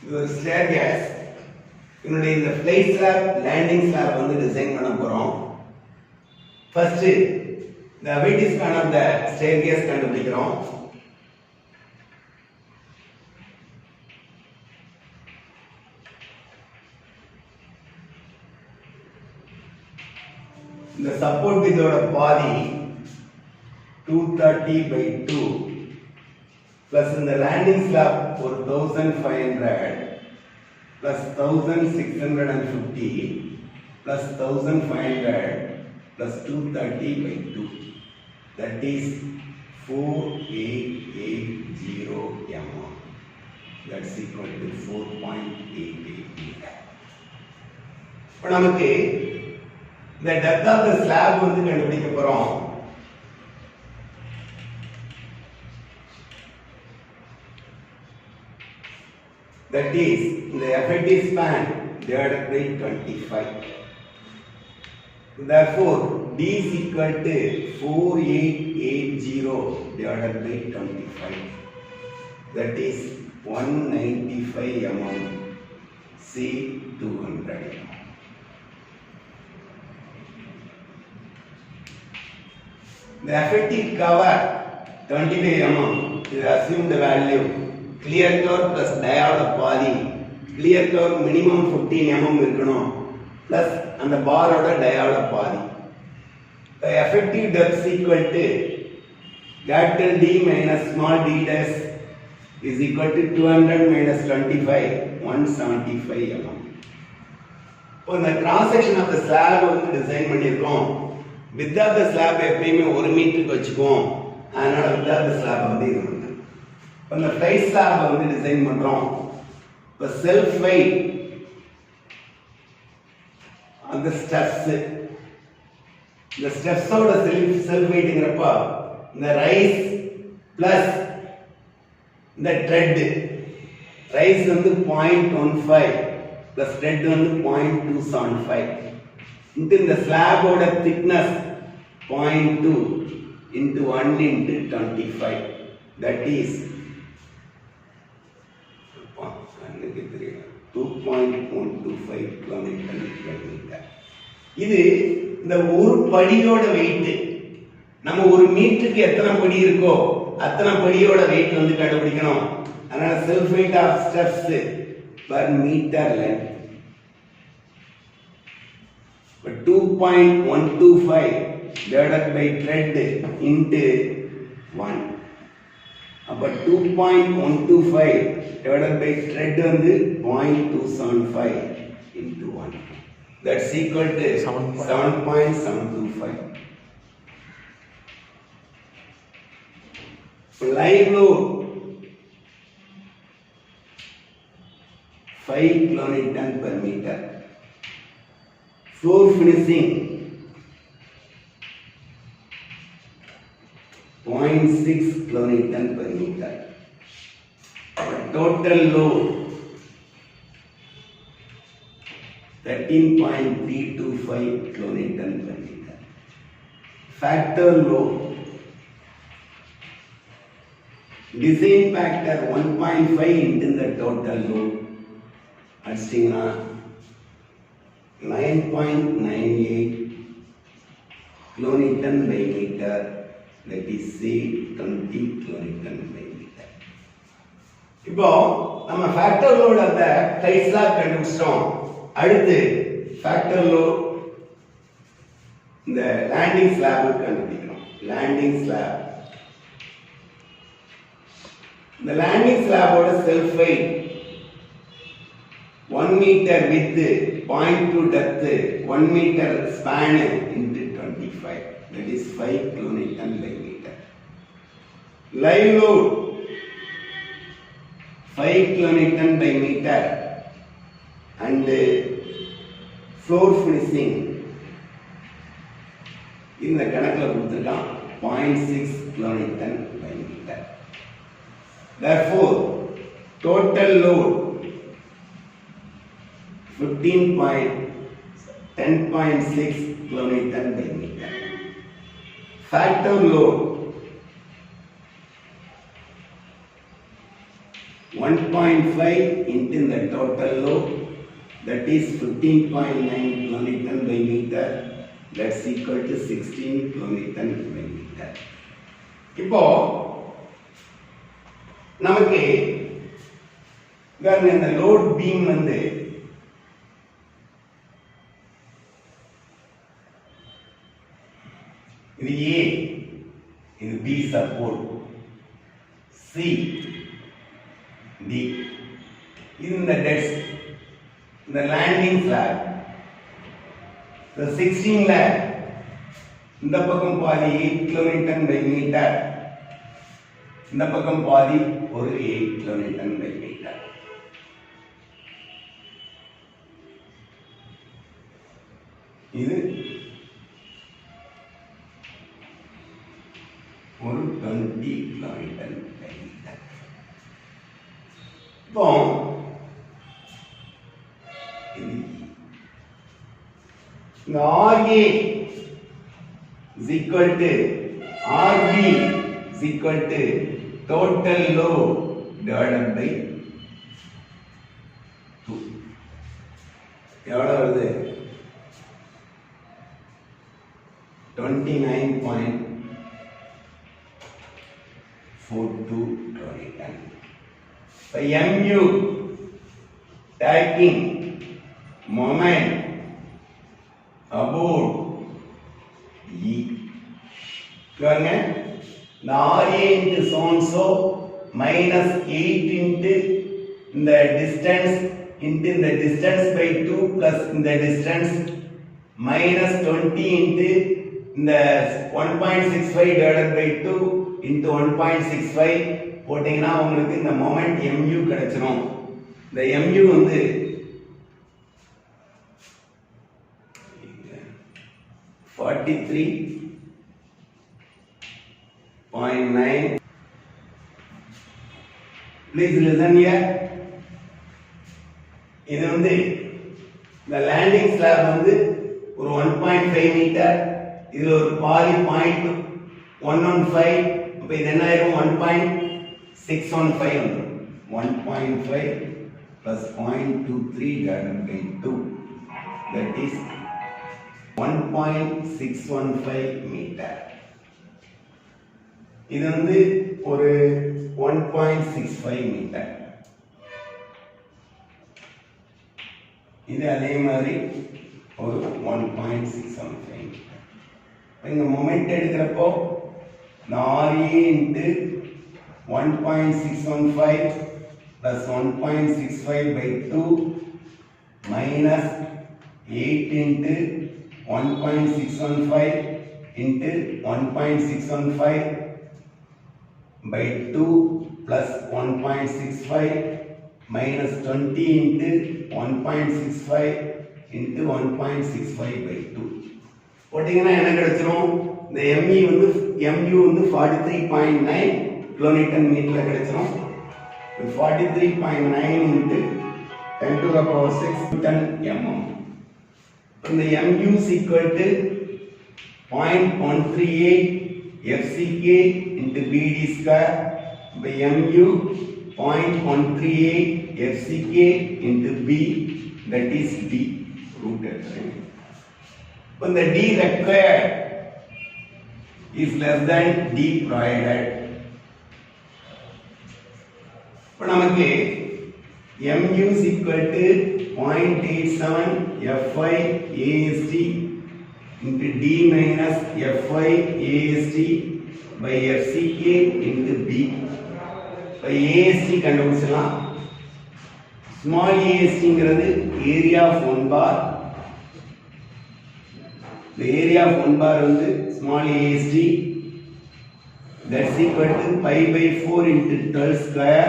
இது ஒரு stair case. என்னுடைய இந்த ஃப்ளைட் ஸ்லாப் லேண்டிங் ஸ்லாப் வந்து டிசைன் பண்ண போறோம். First the weight is kind of the staircase கண்டுபிடிக்கிறோம். இந்த சப்போர்ட் வித்தோட பாதி 230 by 2 plus இந்த லேண்டிங் ஸ்லாப் ஒரு 1500 plus 1650 plus 1500 plus 230 by 2, that is 4880 mm. That's equal to 4.88 meter. இப்போ நமக்கு இந்த டெப்த் ஆஃப் த ஸ்லாப் வந்து கண்டுபிடிக்க போறோம். That is the effective span divided by 25. Therefore, D is equal to 4880 divided by 25. That is 195 mm. C 200 mm. The effective cover 25 mm is assumed value. Clear cover plus diagonal பாதி. Clear cover minimum 15 mm இருக்கணும். Plus அந்த பாரோட diagonal பாதி. The effective depth is equal to capital D minus small d dash is equal to 200 minus 25, 175 mm. இப்போ இந்த cross section of the slab வந்து design பண்ணியிருக்கோம். Width of the slab எப்பயுமே 1 மீட்டருக்கு வச்சுக்குவோம். அதனால width of the slab வந்து இது வந்து இப்போ இந்த ஃப்ளைட் ஸ்லாப் வந்து டிசைன் பண்றோம். இப்போ செல்ஃப் வெயிட் அந்த ஸ்டெப்ஸ், இந்த ஸ்டெப்ஸோட செல்ஃப் வெயிட்ங்கிறப்ப இந்த ரைஸ் பிளஸ் இந்த ட்ரெட், ரைஸ் வந்து 0.15 பிளஸ் ட்ரெட் வந்து 0.275 இன்ட்டு இந்த ஸ்லாபோட thickness 0.2 into 1 into 25, that is 2.125 kN/meter. இது இந்த ஒரு படியோட வெயிட். நம்ம ஒரு மீட்டருக்கு எத்தனை படி இருக்கோ அத்தனை படியோட வெயிட் வந்து கண்டுபிடிக்கணும். அதனால self weight of steps per meter length 2.125 divided by thread into 1. அப்ப 2.125 divided by thread வந்து 0.275 into 1. That's equal to 7.725. Live load 5 kilonewton per meter. Floor finishing 0.6 kilonewton per meter. Total load 13.325 kilonewton per meter. Factor load, design factor 1.5 into the total load. அடிச்சிட்டிங்கன்னா 9.98 kilonewton by meter, that is say 20 kilonewton by meter. இப்போ நம்ம factor load அந்த flight slab கண்டுபிடிச்சோம். அடுத்து factor load இந்த landing slab கண்டுபிடிக்கணும். Landing slab, இந்த landing ஸ்லாபோட self weight 1 meter width, 0.2 depth, 1 meter span into 25, that is 5 kilonewton by meter. Live load 5 kilonewton by meter and floor finishing இந்த கணக்கில் கொடுத்துருக்கான் 0.6 kilonewton by meter. Therefore, total load 10.6 kilonewton by meter. Factor load 1.5 into the total load, that is 15.9 kilonewton by meter, that's equal to 16 kilonewton by meter. இப்போ நமக்கு இந்த load beam வந்து இது A, இது B support, C, D, இது இந்த desk, இந்த landing flag, இந்த 16 ல இந்த பக்கம் பாதி 8 kilonewton by meter, இந்த பக்கம் பாதி ஒரு 8 kilonewton by meter. இது ஒரு 20 kilonewton by meter. இப்போ இந்த RA is equal to RB is equal to total load divided by 2. எவ்வளவு வருது? 29.42 kilonewton. So mu taking moment about E. பாருங்க, இந்த RA into so and so minus 8 into இந்த distance into the distance by 2 plus இந்த distance minus 20 into இந்த 1.65 divided by 2 into 1.65 போட்டீங்கன்னா உங்களுக்கு இந்த மொமெண்ட் mu கிடைச்சிரும். இந்த mu வந்து 43.9. Please listen here. இது வந்து இந்த லேண்டிங் ஸ்லாப் வந்து ஒரு 1.5 மீட்டர், இதுல ஒரு பாதி 0.115, அப்ப இது என்ன ஆயிரும்? 1.615 வந்துரும். 1.5 plus 0.23 divided by 2, that is 1.615 metre. இது வந்து ஒரு 1.65 மீட்டர். இது அதே மாதிரி ஒரு 1.615 மீட்டர். இந்த moment எடுக்கிறப்போ RA into 1.615 plus 1.65 by 2 minus 8 into 1.615 into 1.615 by 2 plus 1.65 minus 20 into 1.65 into 1.65 by 2 போட்டீங்கன்னா என்ன கிடைச்சிரும்? இந்த mu வந்து 43.9 kilonewton meter கிடைச்சிரும். 43.9 into 10 to the power 6 Newton mm. இந்த mu is equal to 0.138 FCK into BD square by mu 0.138 FCK into B, that is D rooted. When the D required is less than D provided. இப்போ நமக்கு mu is equal to 0.87 Fi AST into D minus Fi AST by FCK into B. இப்போ AST கண்டுபிடிச்சலாம். Small AST ங்கிறது area of one bar. The area of one bar வந்து small AST, that's equal to pi by 4 into 12 square.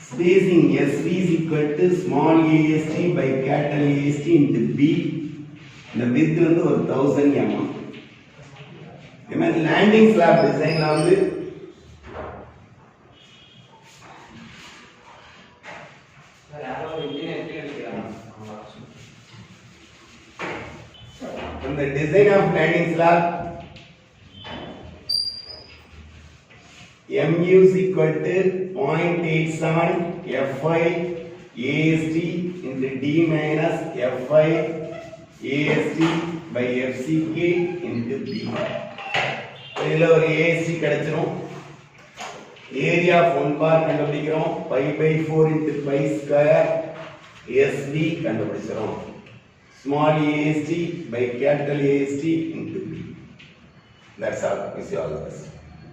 Spacing SV is equal to small AST by capital AST into B. The width வந்து ஒரு 1000 mm. இந்த மாதிரி landing slab designல வந்து the design of landing slab, mu is equal to 0.87 Fi AST into D minus Fi AST by FCK into B. இதில் ஒரு AST கிடைச்சிரும். Area of one bar கண்டுபிடிக்கிறோம். Pi by 4 into phi square SV கண்டுபிடிச்சிரும். Small AST by capital AST into B. That's all. Wish you all the best.